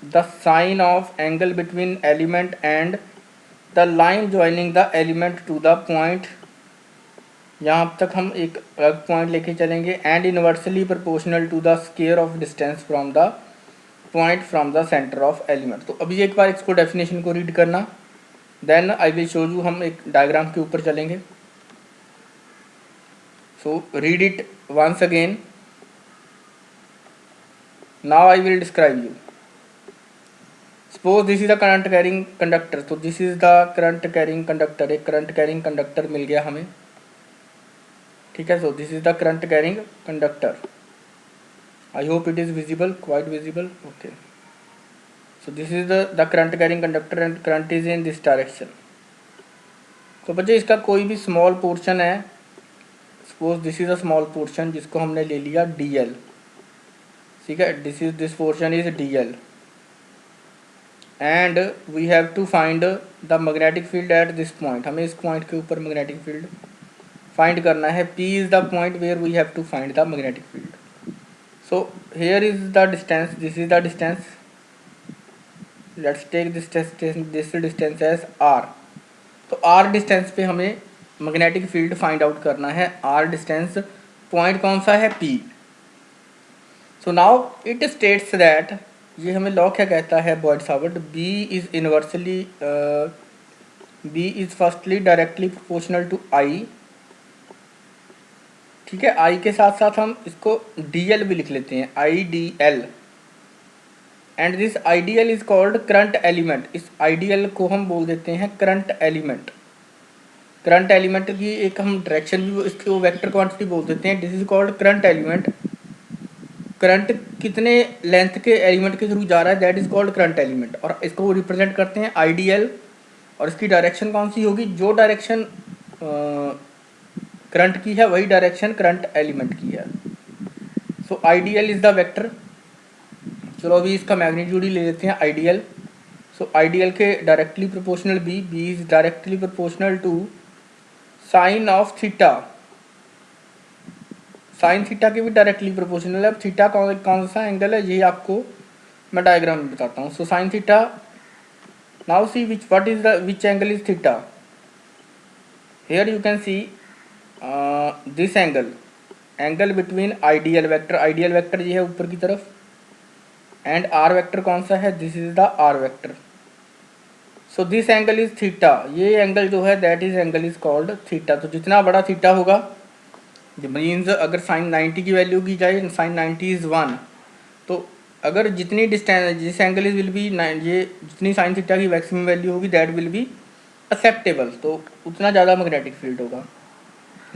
the sign of angle between element and the line joining the element to the point, यहाँ तक हम एक अलग पॉइंट लेके चलेंगे, and inversely proportional to the square of distance from the point from the centre of element. तो अभी एक बार इसको डेफिनेशन को रीड करना, then I will show you, हम एक डायग्राम के ऊपर चलेंगे। So read it once again, now I will describe you. Suppose this is the current carrying conductor, तो this is the current carrying conductor, एक करंट कैरिंग कंडक्टर मिल गया हमें, ठीक है। So this is the current carrying conductor, I hope it is visible, quite visible, okay. So this is the current carrying conductor and current is in this direction. तो बच्चे इसका कोई भी स्मॉल पोर्शन है, suppose this is a small portion जिसको हमने ले लिया डी एल, ठीक है, this portion is D L and we have to find the magnetic field at this point. हमें इस पॉइंट के ऊपर मैग्नेटिक फील्ड फाइंड करना है। P is the point where we have to find the magnetic field. So here is the distance, this is the distance, let's take this distance as r। तो r डिस्टेंस पे हमें मैग्नेटिक फील्ड फाइंड आउट करना है। r डिस्टेंस, पॉइंट कौन सा है, P। So now it states that, ये हमें लॉ क्या कहता है Biot Savart, B is firstly directly proportional to I, ठीक है। I के साथ साथ हम इसको DL भी लिख लेते हैं, IDL, and this IDL is called current element. इस IDL को हम बोल देते हैं करंट एलिमेंट। करंट एलिमेंट की एक हम डायरेक्शन भी इसको वेक्टर क्वांटिटी बोल देते हैं, this is called current element. Current कितने लेंथ के एलिमेंट के थ्रू जा रहा है, that is called current element, और इसको रिप्रेजेंट करते हैं IDL। और इसकी डायरेक्शन कौन सी होगी, जो डायरेक्शन करंट की है वही डायरेक्शन करंट एलिमेंट की है। So IDL is the vector. चलो अभी इसका मैग्नीट्यूड ही ले लेते हैं IDL। सो IDL के directly proportional B is directly proportional to sine of theta. Sine theta के भी डायरेक्टली प्रोपोर्शनल है। अब थीटा कौन सा एंगल है ये आपको मैं डायग्राम में बताता हूँ। So sine theta, now see which angle is theta. Here you can see this angle between ideal vector ये है ऊपर की तरफ, एंड आर वेक्टर कौन सा है, this is the R vector. So this angle is theta, ये एंगल जो है that is angle is called theta. तो जितना बड़ा थीटा होगा, मीन्स अगर साइन 90 की वैल्यू की जाए, साइन 90 इज 1, तो अगर जितनी डिस्टेंस जिस एंगल इज विल बी ये जितनी साइन थीटा की मैक्सिमम वैल्यू होगी दैट विल बी एक्सेप्टेबल, तो उतना ज़्यादा मैग्नेटिक फील्ड होगा।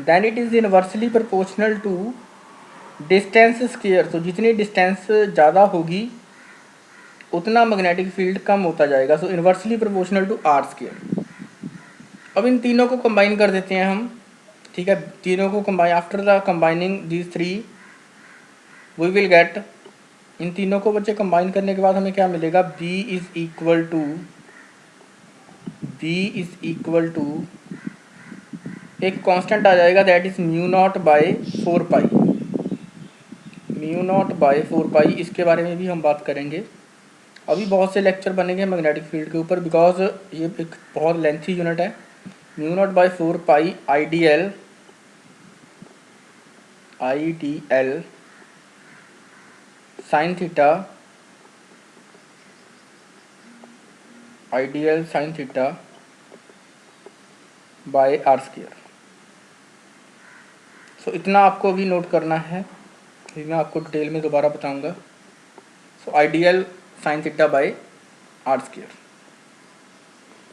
Then it is inversely proportional to distance square. तो जितनी डिस्टेंस ज़्यादा होगी उतना मैग्नेटिक फील्ड कम होता जाएगा। So inversely proportional to r square. अब इन तीनों को कंबाइन कर देते हैं हम, ठीक है। तीनों को combine, after the combining these three we will get, इन तीनों को बच्चे कंबाइन करने के बाद हमें क्या मिलेगा, बी इज इक्वल टू एक कांस्टेंट आ जाएगा, that is mu naught by 4 pi. Mu naught by 4 pi, इसके बारे में भी हम बात करेंगे। अभी बहुत से लेक्चर बनेंगे मैग्नेटिक फील्ड के ऊपर, बिकॉज ये एक बहुत लेंथी यूनिट है। Mu naught by 4 pi I D L sine theta, ideal sine theta by are square. So इतना आपको अभी नोट करना है, फिर मैं आपको डिटेल में दोबारा बताऊंगा। So IDL sine theta by are square.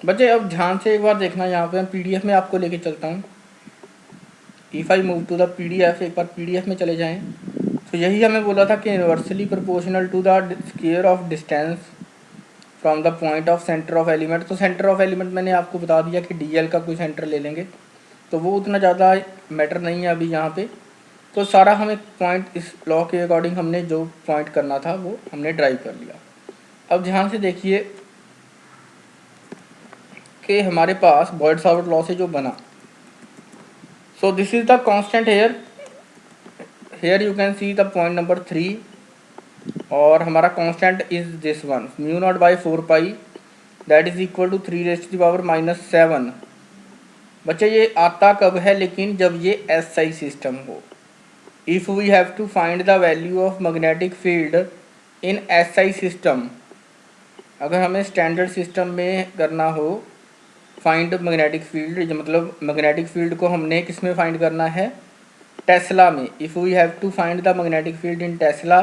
बच्चे अब ध्यान से एक बार देखना, यहाँ पे मैं पीडीएफ में आपको लेके चलता हूँ। If I move to the PDF, एक बार पीडीएफ में चले जाएं। तो यही हमें बोला था कि inversely proportional to the square of distance from the point of centre of element. तो सेंटर ऑफ एलिमेंट मैंने आपको बता दिया कि डी एल का कोई सेंटर ले लेंगे, तो वो उतना ज़्यादा मैटर नहीं है अभी यहाँ पे। तो सारा हमें पॉइंट इस लॉ के अकॉर्डिंग हमने जो पॉइंट करना था वो हमने ड्राइव कर लिया। अब ध्यान से देखिए कि हमारे पास बॉयड-सावर्ट लॉ से जो बना, so this is the constant here you can see the point number 3, और हमारा constant is this one, mu naught by 4 pi, that is equal to 3⁻⁻⁷। बच्चे ये आता कब है, लेकिन जब ये SI सिस्टम हो। If we have to find the value of magnetic field in SI system, अगर हमें स्टैंडर्ड सिस्टम में करना हो फाइंड मैग्नेटिक फील्ड, मतलब मैग्नेटिक फील्ड को हमने किस में फाइंड करना है, टेस्ला में। If we have to find the magnetic field in tesla,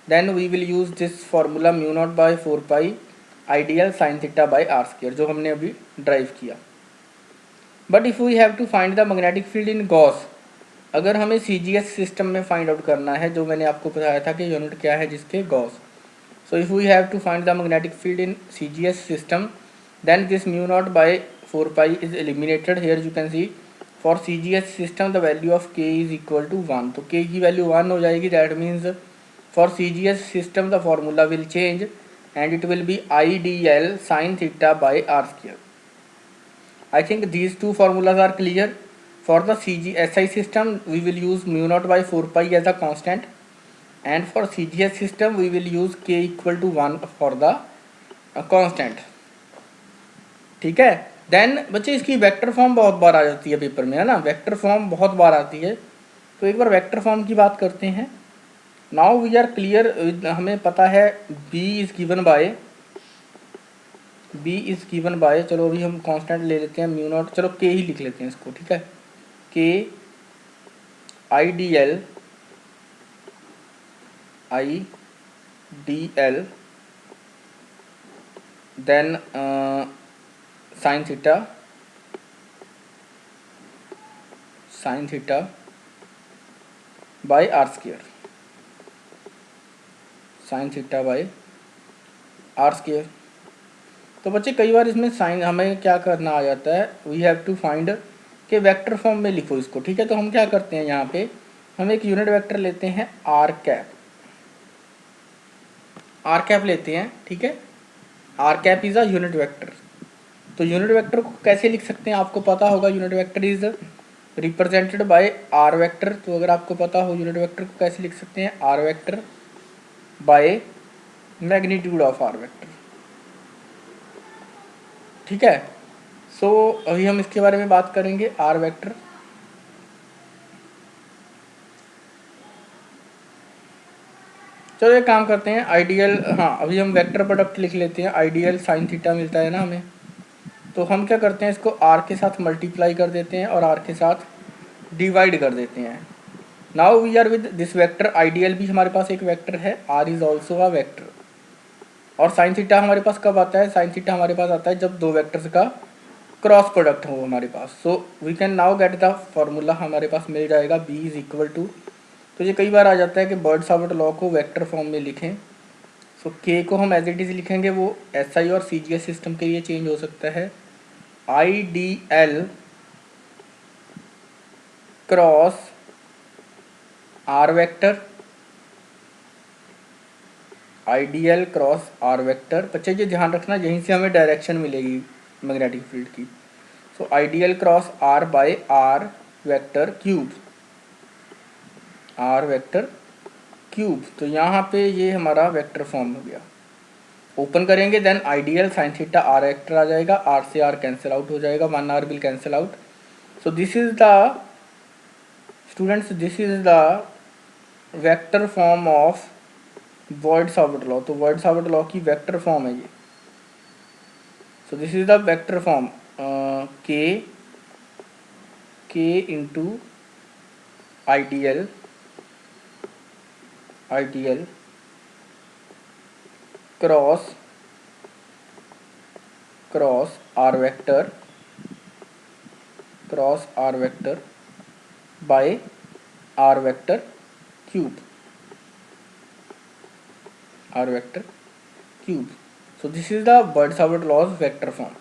then we will use this formula mu naught by 4 pi IDL sine theta by are square, जो हमने अभी ड्राइव किया। But if we have to find the magnetic field in gauss, अगर हमें CGS सिस्टम में फाइंड आउट करना है, जो मैंने आपको बताया था कि यूनिट क्या है जिसके, gauss. So if we have to find the magnetic field in CGS system, then this mu naught by 4 pi is eliminated. Here you can see for CGS system the value of k is equal to 1, तो k की वैल्यू 1 हो जाएगी। that means for CGS system the formula will change and it will be IDL sin theta by r square. I think these two formulas are clear. For the SI system we will use mu naught by 4 pi as a constant, and for CGS system we will use k equal to 1 for the constant, ठीक है। देन बच्चे इसकी वेक्टर फॉर्म बहुत बार आ जाती है पेपर में, है ना, वेक्टर फॉर्म बहुत बार आती है। तो एक बार वेक्टर फॉर्म की बात करते हैं। नाउ वी आर क्लियर, हमें पता है b इज गिवन बाय, चलो अभी हम कांस्टेंट ले लेते हैं म्यू नॉट, चलो k ही लिख लेते हैं इसको, ठीक है। k IDL then sine theta by are square, sine theta by are square. तो बच्चे कई बार इसमें साइन हमें क्या करना आ जाता है, वी हैव टू फाइंड के वेक्टर फॉर्म में लिखो इसको, ठीक है। तो हम क्या करते हैं, यहाँ पे हम एक यूनिट वेक्टर लेते हैं आर कैप लेते हैं, ठीक है। R cap is a unit vector. तो यूनिट वेक्टर को कैसे लिख सकते हैं, आपको पता होगा, unit vector is represented by R vector. तो अगर आपको पता हो यूनिट वेक्टर को कैसे लिख सकते हैं, R vector by magnitude of R vector, ठीक है। सो अभी हम इसके बारे में बात करेंगे, आर वेक्टर। चलो एक काम करते हैं, आइडियल, हाँ अभी हम वेक्टर प्रोडक्ट लिख लेते हैं। आइडियल साइन थीटा मिलता है ना हमें, तो हम क्या करते हैं, इसको आर के साथ मल्टीप्लाई कर देते हैं और आर के साथ डिवाइड कर देते हैं। Now we are with this vector, IDL भी हमारे पास एक वेक्टर है, R is also a vector. और साइन थीटा हमारे पास कब आता है, साइन थीटा हमारे पास आता है जब दो वेक्टर्स का क्रॉस प्रोडक्ट हो हमारे पास। So we can now get the formula, हमारे पास मिल जाएगा b इज इक्वल टू, तो ये कई बार आ जाता है कि बॉयड-सावर्ट लॉ को वेक्टर फॉर्म में लिखें। सो के को हम एज इट इज़ लिखेंगे, वो SI और CGS सिस्टम के लिए चेंज हो सकता है। IDL cross R vector, IDL cross R vector. बच्चे ये ध्यान रखना, यहीं से हमें डायरेक्शन मिलेगी मैग्नेटिक फील्ड की। So IDL cross R by R vector cube, R vector cube. तो यहाँ पे ये हमारा वेक्टर फॉर्म हो गया। ओपन करेंगे then ideal sine theta R vector आ जाएगा, R से R कैंसिल आउट हो जाएगा, 1 R will cancel out. So this is the students, this is the vector form of Biot Savart law. तो बॉयड-सावर्ट लॉ की वेक्टर फॉर्म है ये। So this is the vector form के into ideal cross R vector by R vector cube, so this is the Biot Savart law's vector form.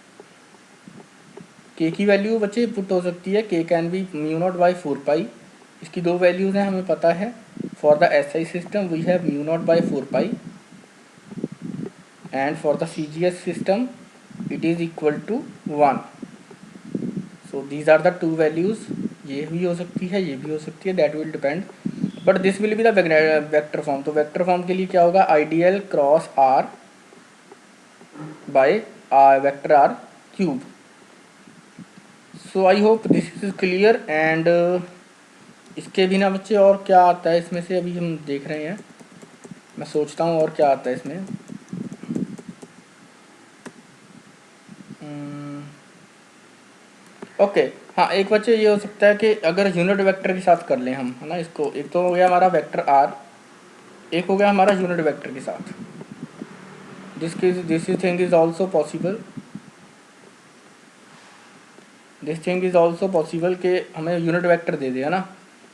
K की वैल्यू बच्चे पुट हो सकती है, K can be mu naught by 4 pi. इसकी दो वैल्यूज़ हैं, हमें पता है। For the SI system we have mu naught by 4 pi, and for the CGS system it is equal to 1। So these are the two values. ये भी हो सकती है, ये भी हो सकती है, that will depend, but this will be the vector form. तो वेक्टर फॉर्म के लिए क्या होगा, ideal cross R by vector R cube. So I hope this is clear. And इसके बिना बच्चे और क्या आता है इसमें से, अभी हम देख रहे हैं। मैं सोचता हूँ और क्या आता है इसमें। ओके हाँ, एक बच्चे ये हो सकता है कि अगर यूनिट वेक्टर के साथ कर लें हम, है ना, इसको। एक तो हो गया हमारा वेक्टर R, एक हो गया हमारा यूनिट वेक्टर के साथ। This thing is also possible, कि हमें यूनिट वेक्टर दे दे, है ना।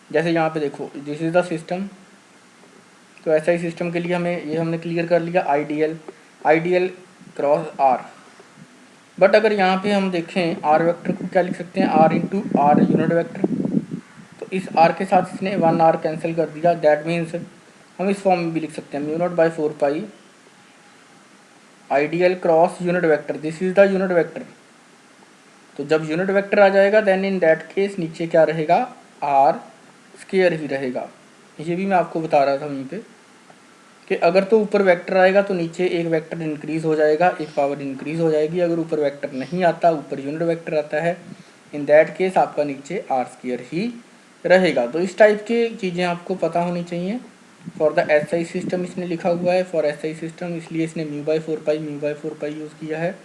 जैसे यहाँ पे देखो, दिस इज द सिस्टम। तो ऐसा ही सिस्टम के लिए हमें ये हमने क्लियर कर लिया, आइडियल क्रॉस R। बट अगर यहाँ पे हम देखें R वेक्टर को क्या लिख सकते हैं, R into R unit vector. तो इस R के साथ इसने 1 R कैंसिल कर दिया, दैट मीन्स हम इस फॉर्म में भी लिख सकते हैं, mu naught by 4 pi ideal cross unit vector, this is the unit vector. तो जब यूनिट वेक्टर आ जाएगा देन इन दैट केस नीचे क्या रहेगा, R स्क्वायर ही रहेगा। ये भी मैं आपको बता रहा था वहीं पे कि अगर तो ऊपर वेक्टर आएगा तो नीचे एक वेक्टर इंक्रीज हो जाएगा, एक पावर इंक्रीज हो जाएगी। अगर ऊपर वेक्टर नहीं आता, ऊपर यूनिट वेक्टर आता है, इन दैट केस आपका नीचे R स्क्वायर ही रहेगा। तो इस टाइप की चीज़ें आपको पता होनी चाहिए। फॉर द SI सिस्टम इसने लिखा हुआ है, फॉर SI सिस्टम, इसलिए इसने म्यू बाई 4 पाई यूज़ किया है।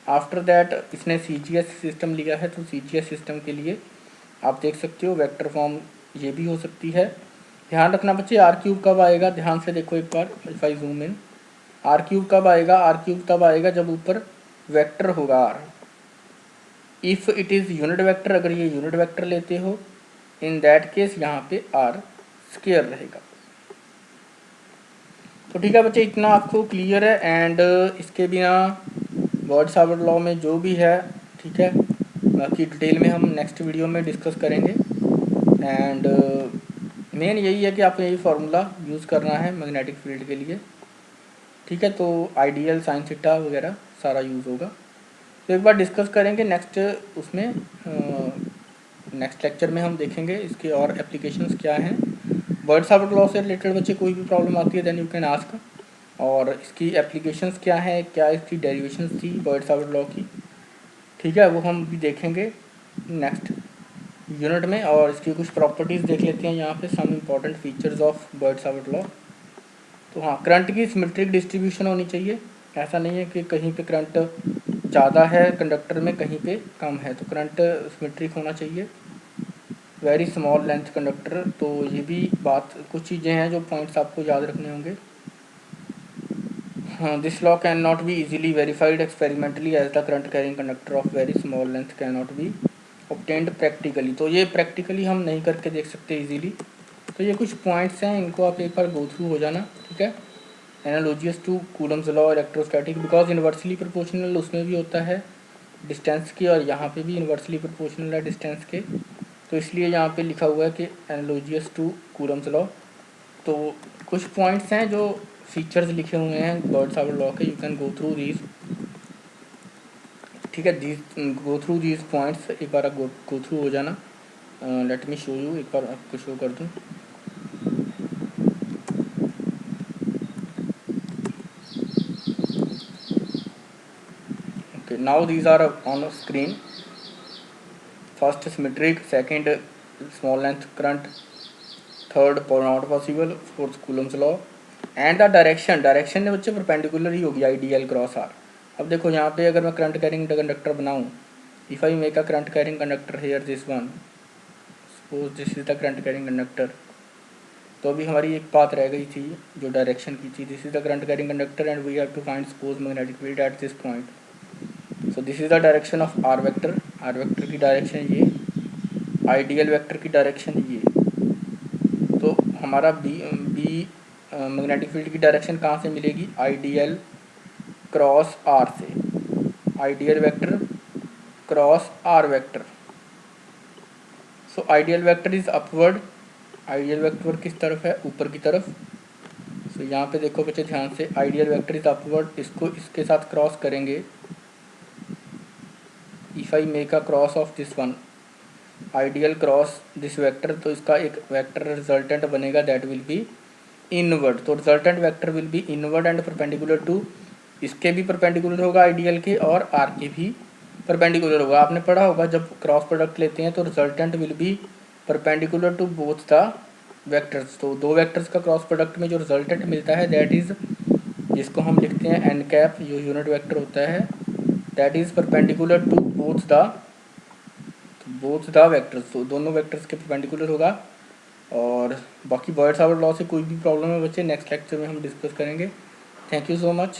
आफ्टर दैट इसने CGS सिस्टम लिया है, तो CGS सिस्टम के लिए आप देख सकते हो वेक्टर फॉर्म ये भी हो सकती है। ध्यान रखना बच्चे, R क्यूब कब आएगा, ध्यान से देखो एक बार, if I zoom in. R cube कब आएगा, R क्यूब तब आएगा जब ऊपर वेक्टर होगा R। If it is unit vector, अगर ये यूनिट वेक्टर लेते हो, इन दैट केस यहाँ पे R स्क्वायर रहेगा। तो ठीक है बच्चे, इतना आपको क्लियर है। एंड इसके बिना बॉयड-सावर्ट लॉ में जो भी है, ठीक है, बाकी डिटेल में हम नेक्स्ट वीडियो में डिस्कस करेंगे। एंड मेन यही है कि आपको यही फार्मूला यूज़ करना है मैग्नेटिक फील्ड के लिए, ठीक है। तो आइडियल साइन थीटा वगैरह सारा यूज़ होगा। तो एक बार डिस्कस करेंगे नेक्स्ट, उसमें नेक्स्ट लेक्चर में हम देखेंगे इसके और एप्लीकेशंस क्या हैं। बॉयड-सावर्ट लॉ से रिलेटेड बच्चे कोई भी प्रॉब्लम आती है देन यू कैन आस्क, और इसकी एप्लीकेशंस क्या है, क्या इसकी डेरिवेशंस थी बॉयड-सावर्ट लॉ की, ठीक है, वो हम भी देखेंगे नेक्स्ट यूनिट में। और इसकी कुछ प्रॉपर्टीज़ देख लेते हैं यहाँ पे, some important features of Biot Savart law. तो हाँ, करंट की सिमेट्रिक डिस्ट्रीब्यूशन होनी चाहिए। ऐसा नहीं है कि कहीं पे करंट ज़्यादा है कंडक्टर में, कहीं पे कम है, तो करंट सिमेट्रिक होना चाहिए। वेरी स्मॉल लेंथ कंडक्टर, तो ये भी बात, कुछ चीज़ें हैं जो पॉइंट्स आपको याद रखने होंगे। हाँ, this law can not be easily verified experimentally as the current carrying conductor of very small length can not be obtained practically. तो ये प्रैक्टिकली हम नहीं करके देख सकते इजीली। तो ये कुछ पॉइंट्स हैं, इनको आप एक बार गो थ्रू हो जाना, ठीक है। Analogous to Coulomb's law electrostatic, because inversely proportional उसमें भी होता है डिस्टेंस के, और यहाँ पे भी इन्वर्सली प्रोपोर्शनल है डिस्टेंस के, तो इसलिए यहाँ पे लिखा हुआ है कि एनालॉजियस टू कूलम्स लॉ। तो कुछ पॉइंट्स हैं जो फीचर्स लिखे हुए हैं बर्ड्स-ऑवर लॉ के, you can go through these, ठीक है, गो थ्रू दीज पॉइंट्स, एक बार आप गो थ्रू हो जाना। लेट मी शो यू, एक बार आपको शो कर दूँ। Okay, now these are on screen. First symmetric, second small length current, third not possible, fourth Coulomb's law, and the direction में बच्चे परपेंडिकुलर ही होगी आइडियल क्रॉस आर। अब देखो यहाँ पे अगर मैं करंट कैरिंग कंडक्टर बनाऊँ, if I make a current carrying conductor here this one, suppose this is the current carrying conductor, तो अभी हमारी एक बात रह गई थी जो डायरेक्शन की थी, this is the current carrying conductor and we have to find suppose magnetic field at this point. So this is the direction of R vector की डायरेक्शन ये, आइडियल वेक्टर की डायरेक्शन ये। तो हमारा बी मैग्नेटिक फील्ड की डायरेक्शन कहाँ से मिलेगी, आइडियल क्रॉस आर से, IDL vector cross R vector. So IDL vector is upward, IDL vector किस तरफ है, ऊपर की तरफ। सो यहाँ पे देखो बच्चे ध्यान से, आइडियल वेक्टर इज अपवर्ड, इसको इसके साथ क्रॉस करेंगे, if I make a cross of this one, IDL cross this vector, तो इसका एक वेक्टर रिजल्टेंट बनेगा दैट विल बी इनवर्ड। तो resultant vector will be inward and perpendicular to, इसके भी परपेंडिकुलर होगा आइडियल के, और आर के भी परपेंडिकुलर होगा। आपने पढ़ा होगा जब क्रॉस प्रोडक्ट लेते हैं तो resultant will be perpendicular to both the vectors. तो दो वेक्टर्स का क्रॉस प्रोडक्ट में जो रिजल्टेंट मिलता है दैट इज, जिसको हम लिखते हैं एन कैप, जो यूनिट वेक्टर होता है, that is perpendicular to both the vectors. तो दोनों वेक्टर्स के परपेंडिकुलर होगा। और बाकी बर्ड्स-ऑवर लॉ से कोई भी प्रॉब्लम है बच्चे, नेक्स्ट लेक्चर में हम डिस्कस करेंगे। Thank you so much.